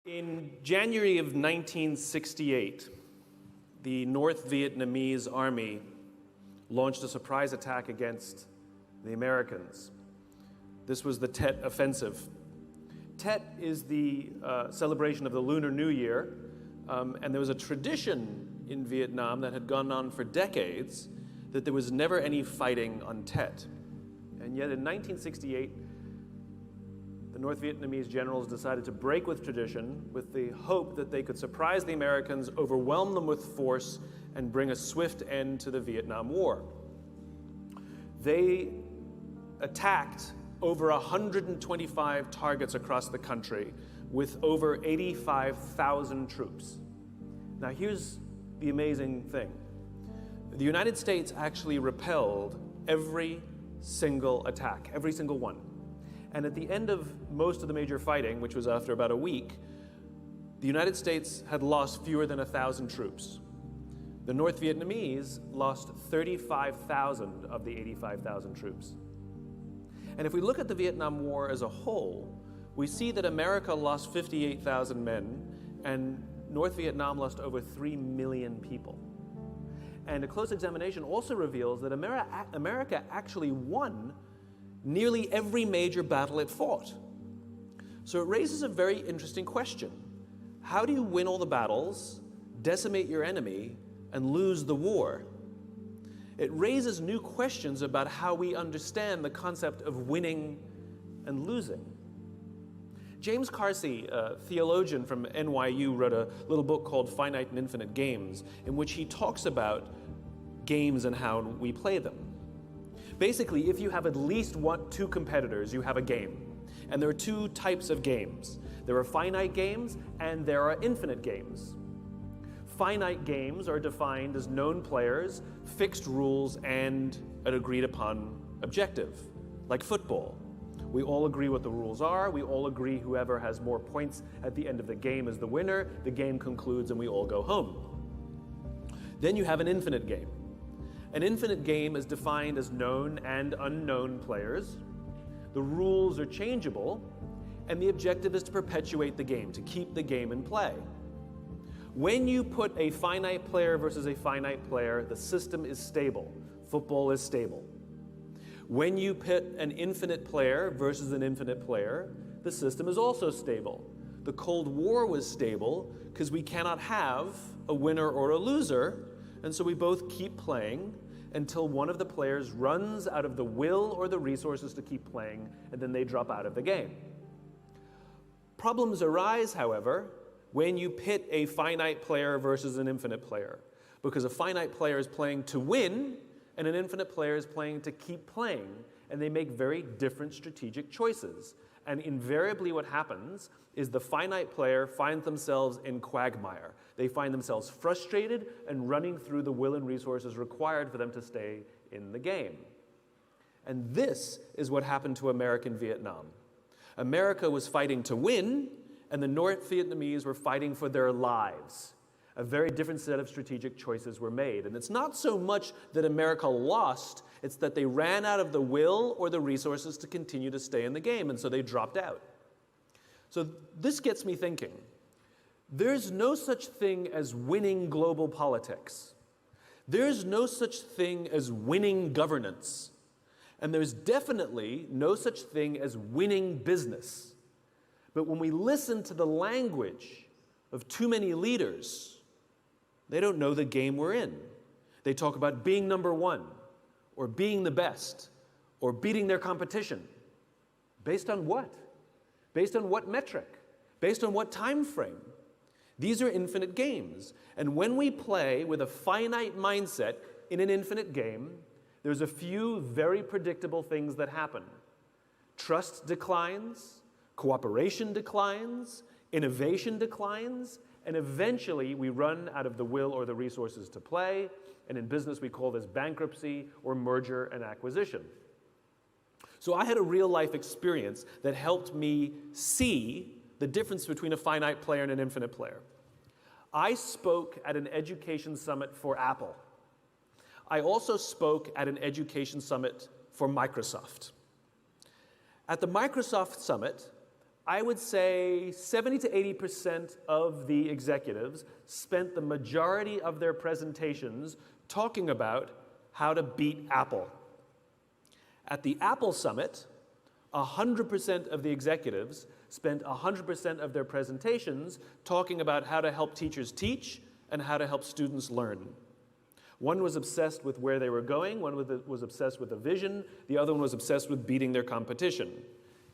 In January of 1968, the North Vietnamese army launched a surprise attack against the Americans. This was the Tet Offensive. Tet is the celebration of the Lunar New Year, and there was a tradition in Vietnam that had gone on for decades that there was never any fighting on Tet. And yet in 1968, the North Vietnamese generals decided to break with tradition with the hope that they could surprise the Americans, overwhelm them with force, and bring a swift end to the Vietnam War. They attacked over 125 targets across the country with over 85,000 troops. Now here's the amazing thing. The United States actually repelled every single attack, every single one. And at the end of most of the major fighting, which was after about a week, the United States had lost fewer than 1,000 troops. The North Vietnamese lost 35,000 of the 85,000 troops. And if we look at the Vietnam War as a whole, we see that America lost 58,000 men, and North Vietnam lost over 3 million people. And a close examination also reveals that America actually won nearly every major battle it fought. So it raises a very interesting question. How do you win all the battles, decimate your enemy, and lose the war? It raises new questions about how we understand the concept of winning and losing. James Carsey, a theologian from NYU, wrote a little book called Finite and Infinite Games, in which he talks about games and how we play them. Basically, if you have at least two competitors, you have a game. And there are two types of games. There are finite games and there are infinite games. Finite games are defined as known players, fixed rules, and an agreed upon objective, like football. We all agree what the rules are. We all agree whoever has more points at the end of the game is the winner. The game concludes and we all go home. Then you have an infinite game. An infinite game is defined as known and unknown players. The rules are changeable, and the objective is to perpetuate the game, to keep the game in play. When you put a finite player versus a finite player, the system is stable. Football is stable. When you put an infinite player versus an infinite player, the system is also stable. The Cold War was stable because we cannot have a winner or a loser, and so we both keep playing until one of the players runs out of the will or the resources to keep playing, and then they drop out of the game. Problems arise, however, when you pit a finite player versus an infinite player, because a finite player is playing to win, and an infinite player is playing to keep playing, and they make very different strategic choices. And invariably what happens is the finite player finds themselves in quagmire. They find themselves frustrated and running through the will and resources required for them to stay in the game. And this is what happened to America in Vietnam. America was fighting to win, and the North Vietnamese were fighting for their lives. A very different set of strategic choices were made. And it's not so much that America lost, it's that they ran out of the will or the resources to continue to stay in the game, and so they dropped out. So this gets me thinking. There's no such thing as winning global politics. There's no such thing as winning governance. And there's definitely no such thing as winning business. But when we listen to the language of too many leaders, they don't know the game we're in. They talk about being number one, or being the best, or beating their competition. Based on what? Based on what metric? Based on what time frame? These are infinite games. And when we play with a finite mindset in an infinite game, there's a few very predictable things that happen. Trust declines, cooperation declines, innovation declines, and eventually we run out of the will or the resources to play, and in business we call this bankruptcy or merger and acquisition. So I had a real-life experience that helped me see the difference between a finite player and an infinite player. I spoke at an education summit for Apple. I also spoke at an education summit for Microsoft. At the Microsoft summit, I would say 70 to 80% of the executives spent the majority of their presentations talking about how to beat Apple. At the Apple Summit, 100% of the executives spent 100% of their presentations talking about how to help teachers teach and how to help students learn. One was obsessed with where they were going, one was obsessed with a vision, the other one was obsessed with beating their competition.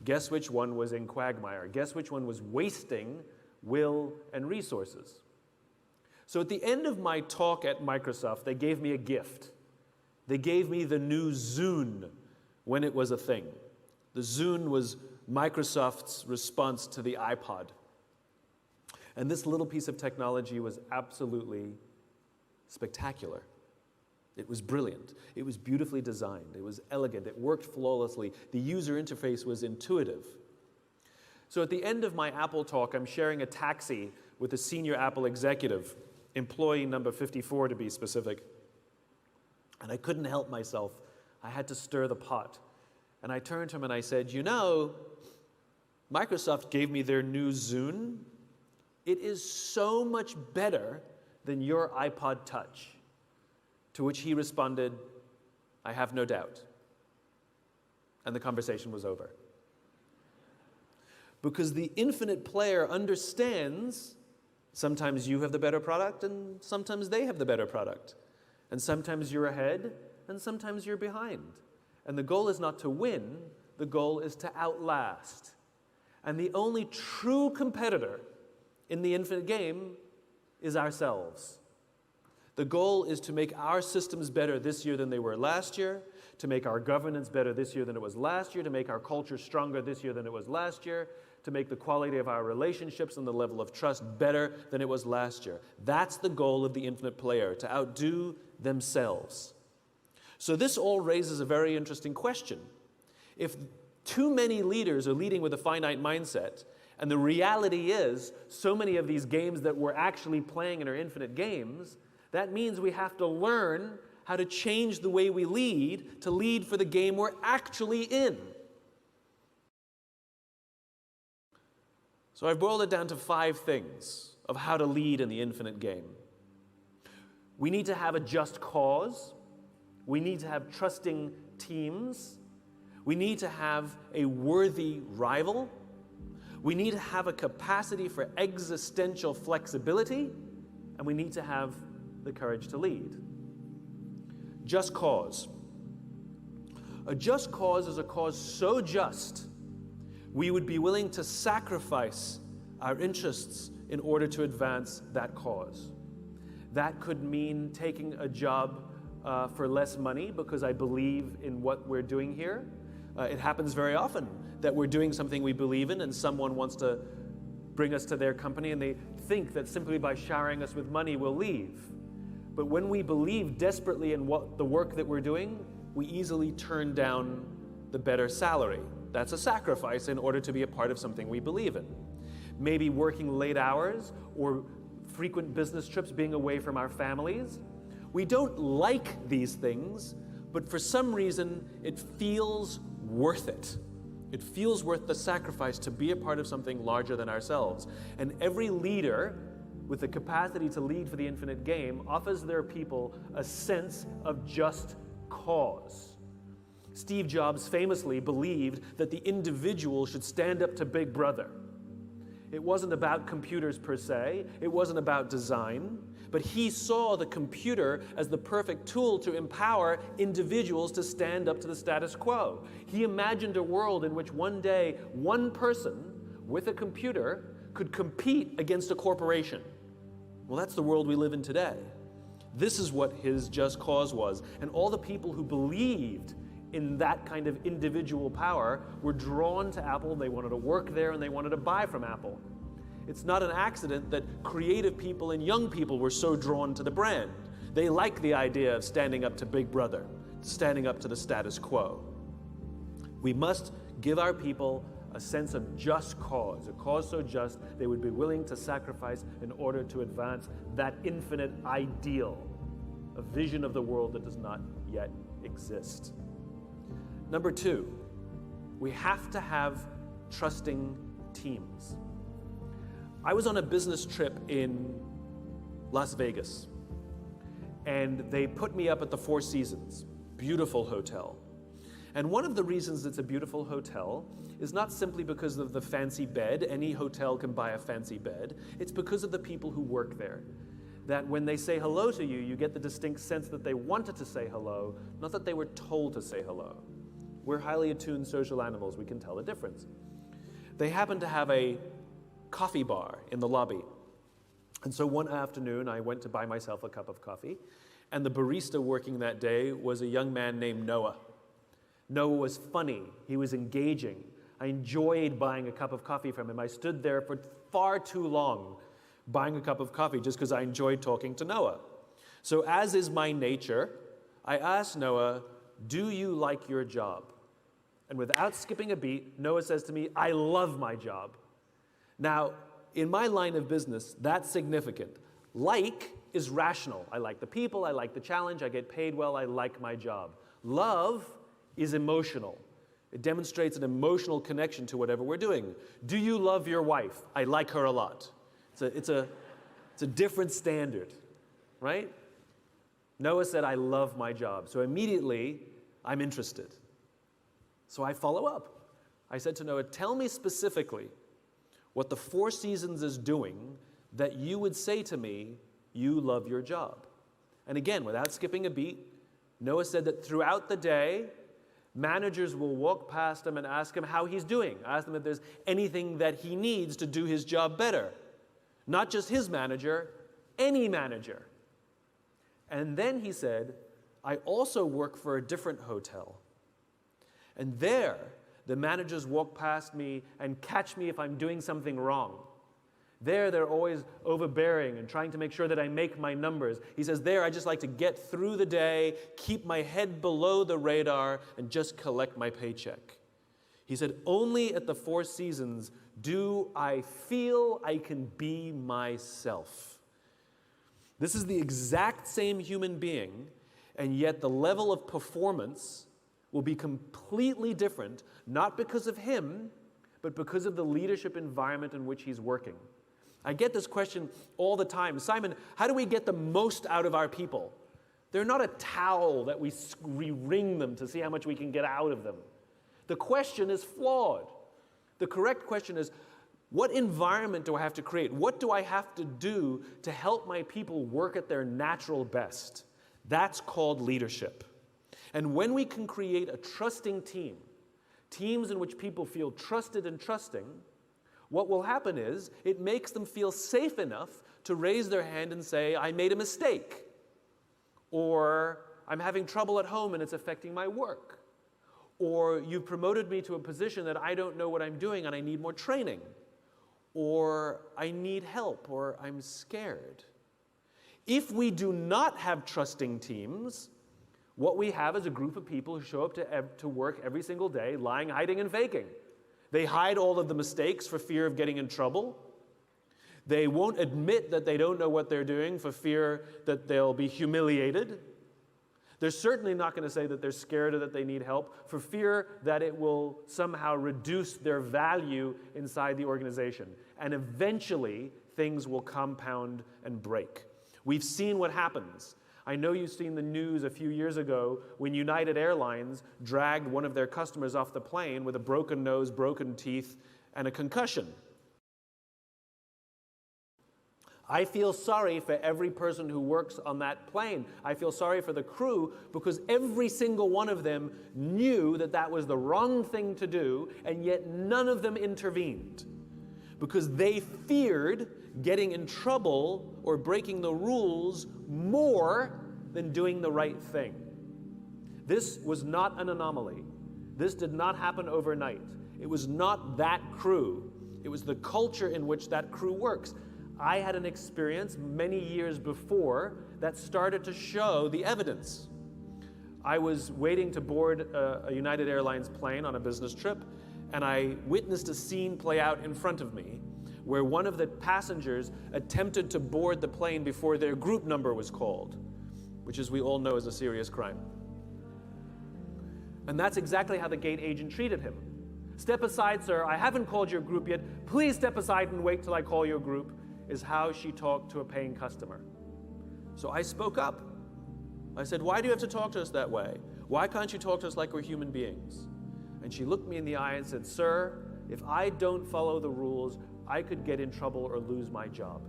Guess which one was in quagmire? Guess which one was wasting will and resources? So at the end of my talk at Microsoft, they gave me a gift. They gave me the new Zune when it was a thing. The Zune was Microsoft's response to the iPod. And this little piece of technology was absolutely spectacular. It was brilliant. It was beautifully designed. It was elegant. It worked flawlessly. The user interface was intuitive. So at the end of my Apple talk, I'm sharing a taxi with a senior Apple executive, employee number 54 to be specific. And I couldn't help myself. I had to stir the pot. And I turned to him and I said, you know, Microsoft gave me their new Zune. It is so much better than your iPod Touch. To which he responded, I have no doubt. And the conversation was over. Because the infinite player understands sometimes you have the better product and sometimes they have the better product. And sometimes you're ahead and sometimes you're behind. And the goal is not to win, the goal is to outlast. And the only true competitor in the infinite game is ourselves. The goal is to make our systems better this year than they were last year, to make our governance better this year than it was last year, to make our culture stronger this year than it was last year, to make the quality of our relationships and the level of trust better than it was last year. That's the goal of the infinite player, to outdo themselves. So this all raises a very interesting question. If too many leaders are leading with a finite mindset, and the reality is so many of these games that we're actually playing in are infinite games, that means we have to learn how to change the way we lead to lead for the game we're actually in. So I've boiled it down to 5 things of how to lead in the infinite game. We need to have a just cause. We need to have trusting teams. We need to have a worthy rival. We need to have a capacity for existential flexibility. And we need to have the courage to lead. Just cause. A just cause is a cause so just we would be willing to sacrifice our interests in order to advance that cause. That could mean taking a job for less money because I believe in what we're doing here. It happens very often that we're doing something we believe in and someone wants to bring us to their company and they think that simply by showering us with money we'll leave. But when we believe desperately in what the work that we're doing, we easily turn down the better salary. That's a sacrifice in order to be a part of something we believe in. Maybe working late hours or frequent business trips, being away from our families. We don't like these things, but for some reason it feels worth it. It feels worth the sacrifice to be a part of something larger than ourselves. And every leader with the capacity to lead for the infinite game offers their people a sense of just cause. Steve Jobs famously believed that the individual should stand up to Big Brother. It wasn't about computers per se, it wasn't about design, but he saw the computer as the perfect tool to empower individuals to stand up to the status quo. He imagined a world in which one day, one person with a computer could compete against a corporation. Well, that's the world we live in today. This is what his just cause was. And all the people who believed in that kind of individual power were drawn to Apple. They wanted to work there and they wanted to buy from Apple. It's not an accident that creative people and young people were so drawn to the brand. They like the idea of standing up to Big Brother, standing up to the status quo. We must give our people a sense of just cause, a cause so just they would be willing to sacrifice in order to advance that infinite ideal, a vision of the world that does not yet exist. Number 2, we have to have trusting teams. I was on a business trip in Las Vegas, and they put me up at the Four Seasons, beautiful hotel. And one of the reasons it's a beautiful hotel is not simply because of the fancy bed. Any hotel can buy a fancy bed. It's because of the people who work there. That when they say hello to you, you get the distinct sense that they wanted to say hello, not that they were told to say hello. We're highly attuned social animals. We can tell the difference. They happened to have a coffee bar in the lobby. And so one afternoon, I went to buy myself a cup of coffee, and the barista working that day was a young man named Noah. Noah was funny. He was engaging. I enjoyed buying a cup of coffee from him. I stood there for far too long buying a cup of coffee just because I enjoyed talking to Noah. So as is my nature, I asked Noah, "Do you like your job?" And without skipping a beat, Noah says to me, "I love my job." Now, in my line of business, that's significant. Like is rational. I like the people, I like the challenge, I get paid well, I like my job. Love is emotional. It demonstrates an emotional connection to whatever we're doing. Do you love your wife? I like her a lot. It's a different standard, right? Noah said, "I love my job." So immediately, I'm interested. So I follow up. I said to Noah, "Tell me specifically what the Four Seasons is doing that you would say to me, you love your job." And again, without skipping a beat, Noah said that throughout the day, managers will walk past him and ask him how he's doing. Ask him if there's anything that he needs to do his job better. Not just his manager, any manager. And then he said, "I also work for a different hotel. And there, the managers walk past me and catch me if I'm doing something wrong. There, they're always overbearing and trying to make sure that I make my numbers." He says, "There, I just like to get through the day, keep my head below the radar, and just collect my paycheck." He said, "Only at the Four Seasons do I feel I can be myself." This is the exact same human being, and yet the level of performance will be completely different, not because of him, but because of the leadership environment in which he's working. I get this question all the time. "Simon, how do we get the most out of our people?" They're not a towel that we wring them to see how much we can get out of them. The question is flawed. The correct question is, what environment do I have to create? What do I have to do to help my people work at their natural best? That's called leadership. And when we can create a trusting team, teams in which people feel trusted and trusting, what will happen is it makes them feel safe enough to raise their hand and say, "I made a mistake," or "I'm having trouble at home and it's affecting my work," or "You've promoted me to a position that I don't know what I'm doing and I need more training," or "I need help," or "I'm scared." If we do not have trusting teams, what we have is a group of people who show up to work every single day lying, hiding, and faking. They hide all of the mistakes for fear of getting in trouble. They won't admit that they don't know what they're doing for fear that they'll be humiliated. They're certainly not going to say that they're scared or that they need help for fear that it will somehow reduce their value inside the organization. And eventually, things will compound and break. We've seen what happens. I know you've seen the news a few years ago when United Airlines dragged one of their customers off the plane with a broken nose, broken teeth, and a concussion. I feel sorry for every person who works on that plane. I feel sorry for the crew because every single one of them knew that that was the wrong thing to do, and yet none of them intervened because they feared getting in trouble or breaking the rules more than doing the right thing. This was not an anomaly. This did not happen overnight. It was not that crew. It was the culture in which that crew works. I had an experience many years before that started to show the evidence. I was waiting to board a United Airlines plane on a business trip, and I witnessed a scene play out in front of me where one of the passengers attempted to board the plane before their group number was called, which, as we all know, is a serious crime. And that's exactly how the gate agent treated him. Step aside, sir. I haven't called your group yet. Please step aside and wait till I call your group, is how she talked to a paying customer. So I spoke up. I said, why do you have to talk to us that way? Why can't you talk to us like we're human beings? And she looked me in the eye and said, sir, if I don't follow the rules, I could get in trouble or lose my job.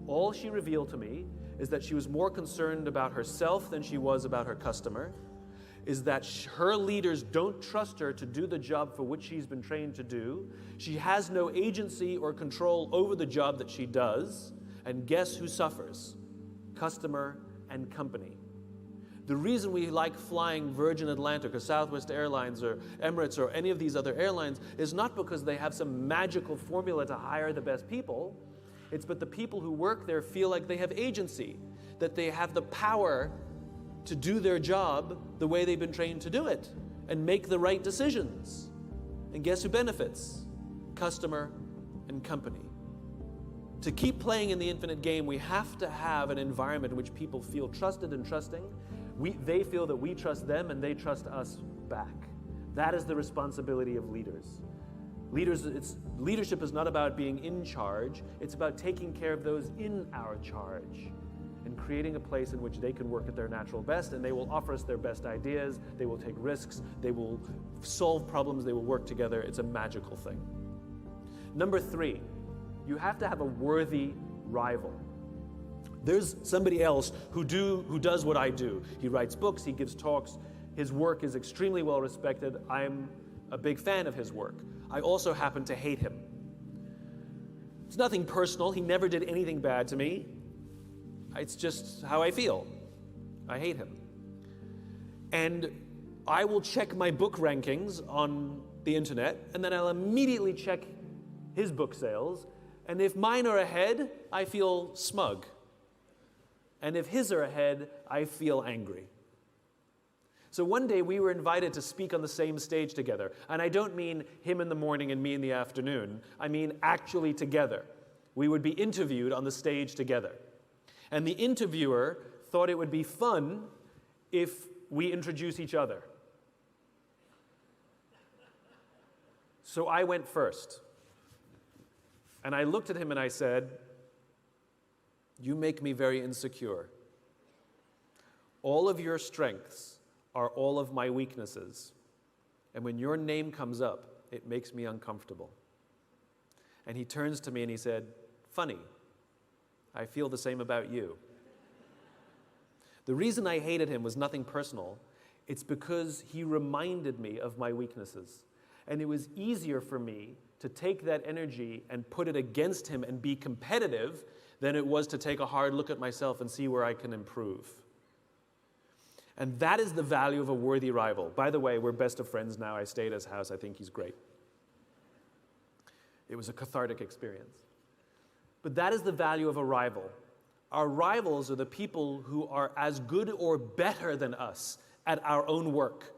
All she revealed to me is that she was more concerned about herself than she was about her customer, is that her leaders don't trust her to do the job for which she's been trained to do. She has no agency or control over the job that she does. And guess who suffers? Customer and company. The reason we like flying Virgin Atlantic or Southwest Airlines or Emirates or any of these other airlines is not because they have some magical formula to hire the best people. It's but the people who work there feel like they have agency, that they have the power to do their job the way they've been trained to do it and make the right decisions. And guess who benefits? Customer and company. To keep playing in the infinite game, we have to have an environment in which people feel trusted and trusting. They feel that we trust them and they trust us back. That is the responsibility of leaders. Leadership is not about being in charge. It's about taking care of those in our charge and creating a place in which they can work at their natural best, and they will offer us their best ideas, they will take risks, they will solve problems, they will work together. It's a magical thing. Number 3, you have to have a worthy rival. There's somebody else who does what I do. He writes books, he gives talks, his work is extremely well respected. I'm a big fan of his work. I also happen to hate him. It's nothing personal, he never did anything bad to me. It's just how I feel. I hate him. And I will check my book rankings on the internet, and then I'll immediately check his book sales. And if mine are ahead, I feel smug. And if his are ahead, I feel angry. So one day we were invited to speak on the same stage together. And I don't mean him in the morning and me in the afternoon. I mean actually together. We would be interviewed on the stage together. And the interviewer thought it would be fun if we introduce each other. So I went first. And I looked at him and I said, "You make me very insecure. All of your strengths are all of my weaknesses. And when your name comes up, it makes me uncomfortable." And he turns to me and he said, "Funny. I feel the same about you." The reason I hated him was nothing personal. It's because he reminded me of my weaknesses. And it was easier for me to take that energy and put it against him and be competitive than it was to take a hard look at myself and see where I can improve. And that is the value of a worthy rival. By the way, we're best of friends now. I stay at his house. I think he's great. It was a cathartic experience. But that is the value of a rival. Our rivals are the people who are as good or better than us at our own work.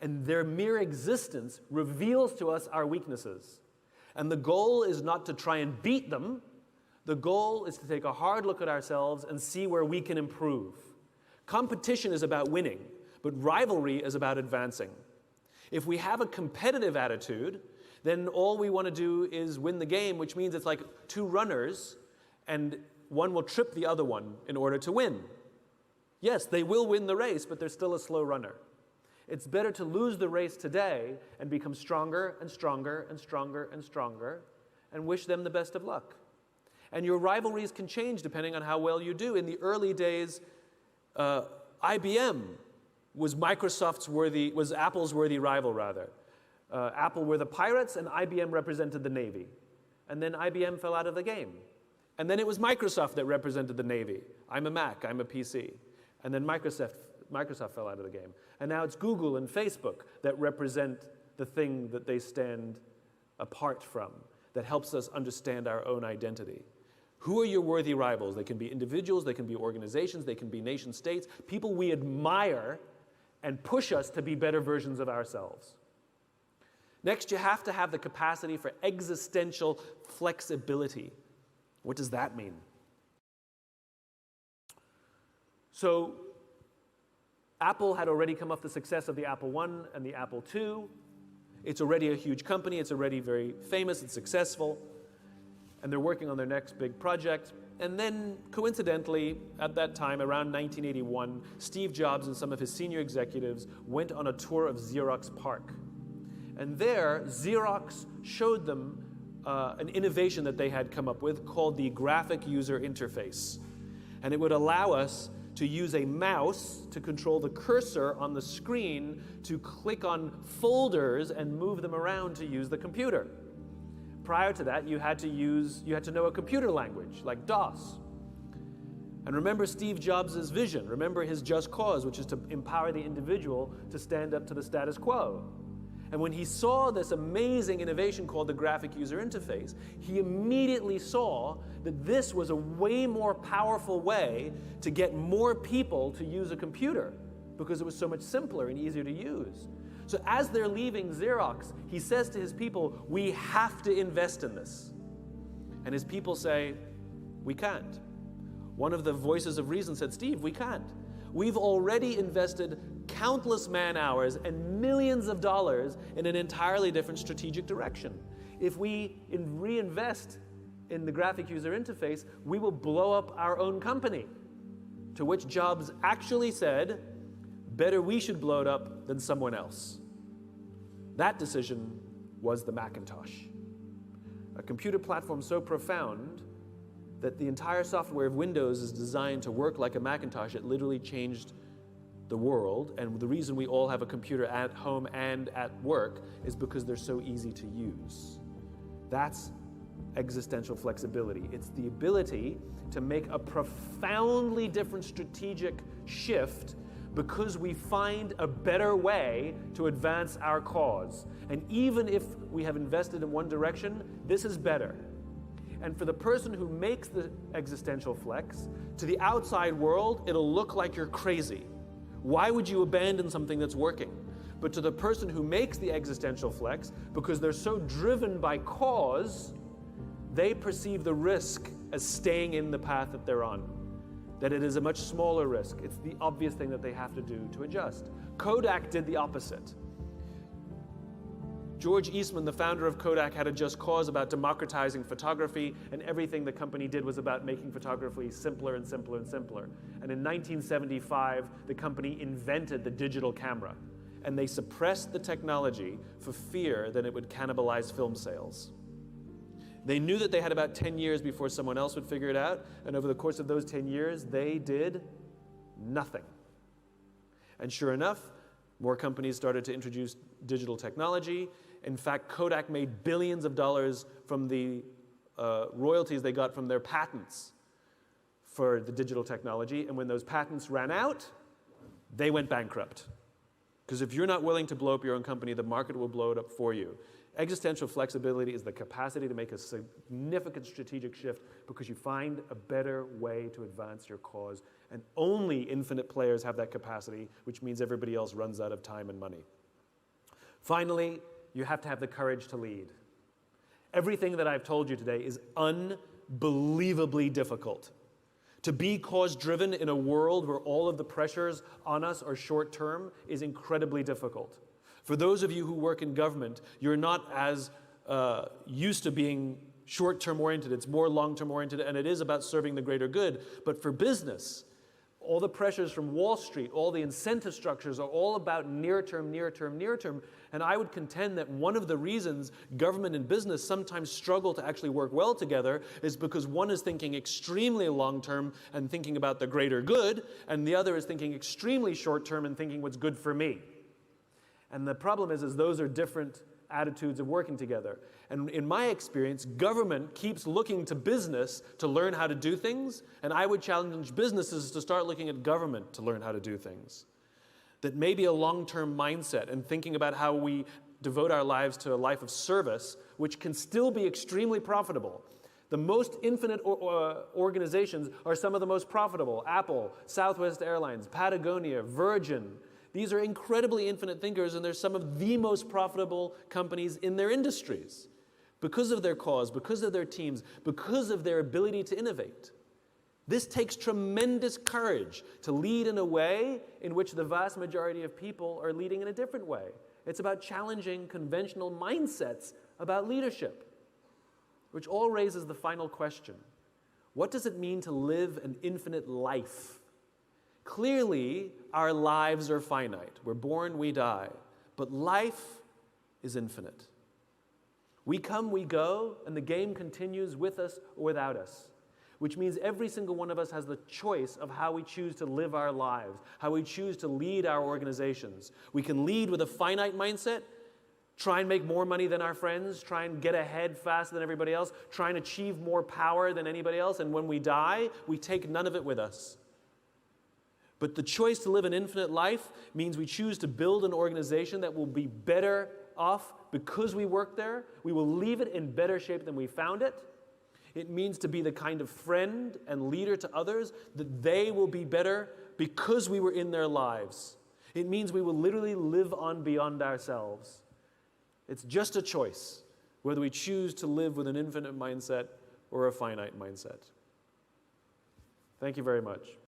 And their mere existence reveals to us our weaknesses. And the goal is not to try and beat them. The goal is to take a hard look at ourselves and see where we can improve. Competition is about winning, but rivalry is about advancing. If we have a competitive attitude, then all we want to do is win the game, which means it's like two runners, and one will trip the other one in order to win. Yes, they will win the race, but they're still a slow runner. It's better to lose the race today and become stronger and stronger and stronger and stronger and wish them the best of luck. And your rivalries can change depending on how well you do. In the early days, IBM was Apple's worthy rival, rather. Apple were the pirates and IBM represented the Navy. And then IBM fell out of the game. And then it was Microsoft that represented the Navy. I'm a Mac, I'm a PC. And then Microsoft fell out of the game. And now it's Google and Facebook that represent the thing that they stand apart from, that helps us understand our own identity. Who are your worthy rivals? They can be individuals, they can be organizations, they can be nation states, people we admire and push us to be better versions of ourselves. Next, you have to have the capacity for existential flexibility. What does that mean? So, Apple had already come off the success of the Apple I and the Apple II, It's already a huge company, it's already very famous, it's successful, and they're working on their next big project. And then, coincidentally, at that time, around 1981, Steve Jobs and some of his senior executives went on a tour of Xerox PARC. And there, Xerox showed them an innovation that they had come up with called the graphic user interface. And it would allow us to use a mouse to control the cursor on the screen to click on folders and move them around to use the computer. Prior to that, you had to know a computer language, like DOS. And remember Steve Jobs' vision. Remember his just cause, which is to empower the individual to stand up to the status quo. And when he saw this amazing innovation called the graphic user interface, he immediately saw that this was a way more powerful way to get more people to use a computer, because it was so much simpler and easier to use. So as they're leaving Xerox, he says to his people, we have to invest in this. And his people say, we can't. One of the voices of reason said, Steve, we can't. We've already invested countless man-hours and millions of dollars in an entirely different strategic direction. If we reinvest in the graphic user interface, we will blow up our own company. To which Jobs actually said, better we should blow it up than someone else. That decision was the Macintosh. A computer platform so profound that the entire software of Windows is designed to work like a Macintosh. It literally changed the world, and the reason we all have a computer at home and at work is because they're so easy to use. That's existential flexibility. It's the ability to make a profoundly different strategic shift because we find a better way to advance our cause. And even if we have invested in one direction, this is better. And for the person who makes the existential flex, to the outside world, it'll look like you're crazy. Why would you abandon something that's working? But to the person who makes the existential flex, because they're so driven by cause, they perceive the risk as staying in the path that they're on. That it is a much smaller risk. It's the obvious thing that they have to do to adjust. Kodak did the opposite. George Eastman, the founder of Kodak, had a just cause about democratizing photography, and everything the company did was about making photography simpler and simpler and simpler. And in 1975, the company invented the digital camera, and they suppressed the technology for fear that it would cannibalize film sales. They knew that they had about 10 years before someone else would figure it out, and over the course of those 10 years, they did nothing. And sure enough, more companies started to introduce digital technology. In fact, Kodak made billions of dollars from the royalties they got from their patents for the digital technology, and when those patents ran out, they went bankrupt. Because if you're not willing to blow up your own company, the market will blow it up for you. Existential flexibility is the capacity to make a significant strategic shift because you find a better way to advance your cause. And only infinite players have that capacity, which means everybody else runs out of time and money. Finally, you have to have the courage to lead. Everything that I've told you today is unbelievably difficult. To be cause-driven in a world where all of the pressures on us are short-term is incredibly difficult. For those of you who work in government, you're not as used to being short-term oriented. It's more long-term oriented, and it is about serving the greater good. But for business, all the pressures from Wall Street, all the incentive structures are all about near-term, near-term, near-term. And I would contend that one of the reasons government and business sometimes struggle to actually work well together is because one is thinking extremely long-term and thinking about the greater good, and the other is thinking extremely short-term and thinking what's good for me. And the problem is those are different attitudes of working together. And in my experience, government keeps looking to business to learn how to do things, and I would challenge businesses to start looking at government to learn how to do things. That maybe a long-term mindset and thinking about how we devote our lives to a life of service, which can still be extremely profitable. The most infinite organizations are some of the most profitable. Apple, Southwest Airlines, Patagonia, Virgin. These are incredibly infinite thinkers, and they're some of the most profitable companies in their industries because of their cause, because of their teams, because of their ability to innovate. This takes tremendous courage to lead in a way in which the vast majority of people are leading in a different way. It's about challenging conventional mindsets about leadership, which all raises the final question. What does it mean to live an infinite life? Clearly, our lives are finite. We're born, we die. But life is infinite. We come, we go, and the game continues with us or without us, which means every single one of us has the choice of how we choose to live our lives, how we choose to lead our organizations. We can lead with a finite mindset, try and make more money than our friends, try and get ahead faster than everybody else, try and achieve more power than anybody else, and when we die, we take none of it with us. But the choice to live an infinite life means we choose to build an organization that will be better off because we work there. We will leave it in better shape than we found it. It means to be the kind of friend and leader to others that they will be better because we were in their lives. It means we will literally live on beyond ourselves. It's just a choice whether we choose to live with an infinite mindset or a finite mindset. Thank you very much.